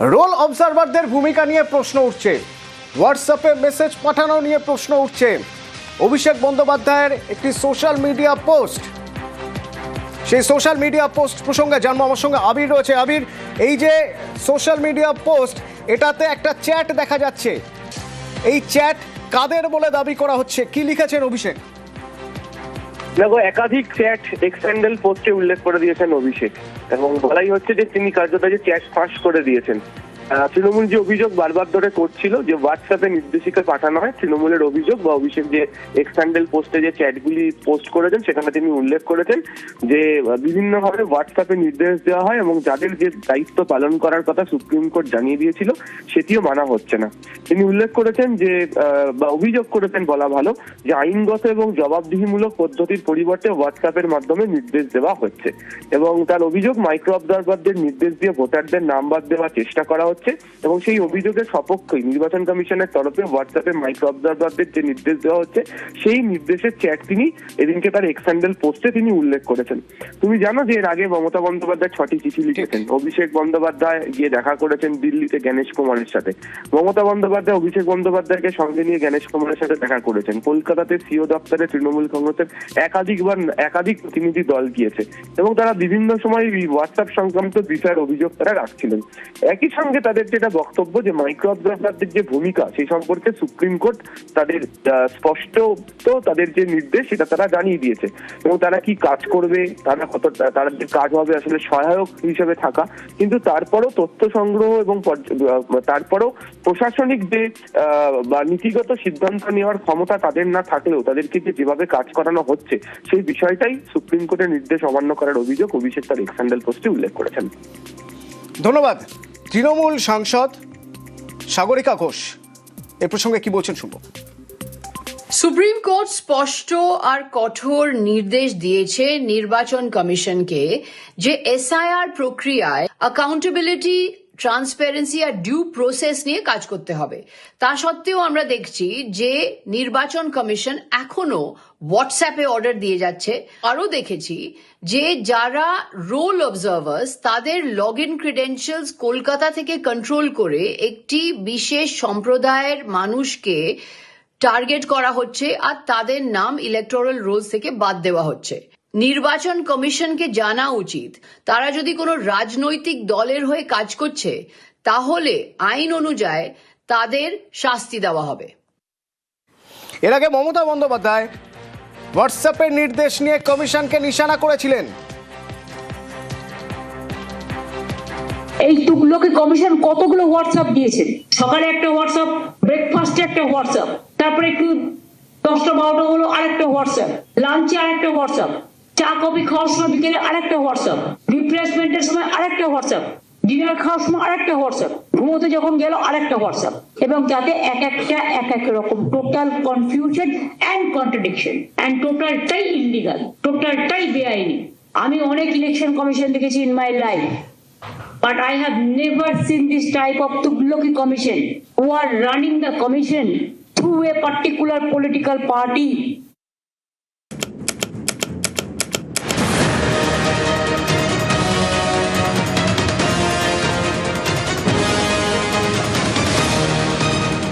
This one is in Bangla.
রোল অবজারভারদের ভূমিকা নিয়ে প্রশ্ন উঠছে, হোয়াটসঅ্যাপে মেসেজ পাঠানো নিয়ে প্রশ্ন উঠছে, অভিষেক বন্দ্যোপাধ্যায়ের একটি সোশ্যাল মিডিয়া পোস্ট, সেই সোশ্যাল মিডিয়া পোস্ট প্রসঙ্গে জানবো। আমার সঙ্গে আবির রয়েছে। আবির, এই যে সোশ্যাল মিডিয়া পোস্ট, এটাতে একটা চ্যাট দেখা যাচ্ছে, এই চ্যাট কাদের বলে দাবি করা হচ্ছে? কি লিখেছেন অভিষেক? দেখো, একাধিক চ্যাট এক্স হ্যান্ডেল পোস্টে উল্লেখ করে দিয়েছেন অভিষেক, এবং বলাই হচ্ছে যে তিনি কার্যত যে চ্যাট ফাঁস করে দিয়েছেন। তৃণমূল যে অভিযোগ বারবার ধরে করছিল যে হোয়াটসঅ্যাপে নির্দেশিকা পাঠানো হয়, তৃণমূলের অভিযোগ বা অভিষেক যে এক্স হ্যান্ডেল পোস্টে যে চ্যাটগুলি পোস্ট করেছেন সেখানে তিনি উল্লেখ করেছেন যে বিভিন্নভাবে হোয়াটসঅ্যাপে নির্দেশ দেওয়া হয় এবং যাদের যে দায়িত্ব পালন করার কথা সুপ্রিম কোর্ট জানিয়ে দিয়েছিল সেটিও মানা হচ্ছে না। তিনি উল্লেখ করেছেন যে বা অভিযোগ করেছেন বলা ভালো যে আইনগত এবং জবাবদিহিমূলক পদ্ধতির পরিবর্তে হোয়াটসঅ্যাপের মাধ্যমে নির্দেশ দেওয়া হচ্ছে, এবং তার অভিযোগ মাইক্রো অবজারভারদের নির্দেশ দিয়ে ভোটারদের নাম বাদ দেওয়ার চেষ্টা করা হচ্ছে, এবং সেই অভিযোগের সপক্ষেই নির্বাচন কমিশনের তরফে হোয়াটসঅ্যাপে মাইক্রো অবজারভারদের যে নির্দেশ দেওয়া হচ্ছে সেই নির্দেশের চ্যাট তিনি এদিনকে তার এক্স হ্যান্ডেল পোস্টে তিনি উল্লেখ করেছেন। তুমি জানো যে এর আগে মমতা বন্দ্যোপাধ্যায় 6টি চিঠি লিখেছেন। অভিষেক বন্দ্যোপাধ্যায় গিয়ে দেখা করেছেন দিল্লিতে গণেশ কুমারের সাথে, মমতা বন্দ্যোপাধ্যায় অভিষেক বন্দ্যোপাধ্যায়কে সঙ্গে নিয়ে গণেশ কুমারের সাথে দেখা করেছেন, কলকাতাতে সিও দপ্তরে তৃণমূল কংগ্রেসের একাধিক প্রতিনিধি দল গিয়েছে, এবং তারা বিভিন্ন সময় হোয়াটসঅ্যাপ সংক্রান্ত বিষয়ের অভিযোগ তারা রাখছিলেন। একই সঙ্গে তাদের যেটা বক্তব্য যে মাইক্রো অবজারভারদের যে ভূমিকা সেই সম্পর্কে সুপ্রিম কোর্ট তাদের স্পষ্ট তাদের যে নির্দেশ সেটা তারা জানিয়ে দিয়েছে, এবং তারা কি কাজ করবে, তাদের কাজ হবে আসলে সহায়ক হিসেবে থাকা, কিন্তু তারপরও তথ্য সংগ্রহ এবং তারপরও প্রশাসনিক যে বা নীতিগত সিদ্ধান্ত নেওয়ার ক্ষমতা তাদের না থাকলেও তাদেরকে যেভাবে কাজ করানো হচ্ছে সেই বিষয়টাই সুপ্রিম কোর্টের নির্দেশ অমান্য করার অভিযোগ অভিষেক তার এক্স হ্যান্ডেল পোস্টে উল্লেখ করেছেন। ধন্যবাদ। তৃণমূল সাংসদ সাগরিকা ঘোষ এ প্রসঙ্গে কি বলছেন শুনবো। সুপ্রিম কোর্ট স্পষ্ট আর কঠোর নির্দেশ দিয়েছে নির্বাচন কমিশনকে যে এসআইআর প্রক্রিয়ায় অ্যাকাউন্টেবিলিটি, ট্রান্সপারেন্সি আর ডিউ প্রসেস নিয়ে কাজ করতে হবে। তা সত্ত্বেও আমরা দেখছি যে নির্বাচন কমিশন এখনো হোয়াটসঅ্যাপে অর্ডার দিয়ে যাচ্ছে। আরও দেখেছি যে যারা রোল অবজার্ভার্স তাদের লগ ইন ক্রিডেন্সিয়ালস কলকাতা থেকে কন্ট্রোল করে একটি বিশেষ সম্প্রদায়ের মানুষকে টার্গেট করা হচ্ছে আর তাদের নাম ইলেকটোরাল রোলস থেকে বাদ দেওয়া হচ্ছে। নির্বাচন কমিশনকে জানা উচিত তারা যদি কোনো রাজনৈতিক দলের হয়ে কাজ করছে তাহলে আইন অনুযায়ী তাদের শাস্তি দেওয়া হবে। এর আগে মমতা বন্দ্যোপাধ্যায় হোয়াটসঅ্যাপের নির্দেশ নিয়ে কমিশনকে নিশানা করেছিলেন। এই তুগলকি কমিশন কতগুলো হোয়াটসঅ্যাপ দিয়েছে, সকালে একটা হোয়াটসঅ্যাপ, ব্রেকফাস্টে একটা হোয়াটসঅ্যাপ, তারপরে একটু 10টা-12টা হলো আরেকটা হোয়াটসঅ্যাপ, লাঞ্চে আরেকটা হোয়াটসঅ্যাপ, চা কফি খাওয়ার সময় বিকেলে আরেকটা হোয়াটসঅ্যাপ, রিফ্রেশমেন্টের সময় আরেকটা হোয়াটসঅ্যাপ, ডিনার খাওয়ার সময় আরেকটা হোয়াটসঅ্যাপ, ঘুমোতে যখন গেল আরেকটা হোয়াটসঅ্যাপ, এবং তাতে এক এক রকম total confusion and contradiction and টোটালটাই ইলিগাল, টোটালটাই বেআইনি। আমি অনেক ইলেকশন কমিশন দেখেছি in my life, but I have never seen this type of Tughlaki commission who are running the commission through a particular political party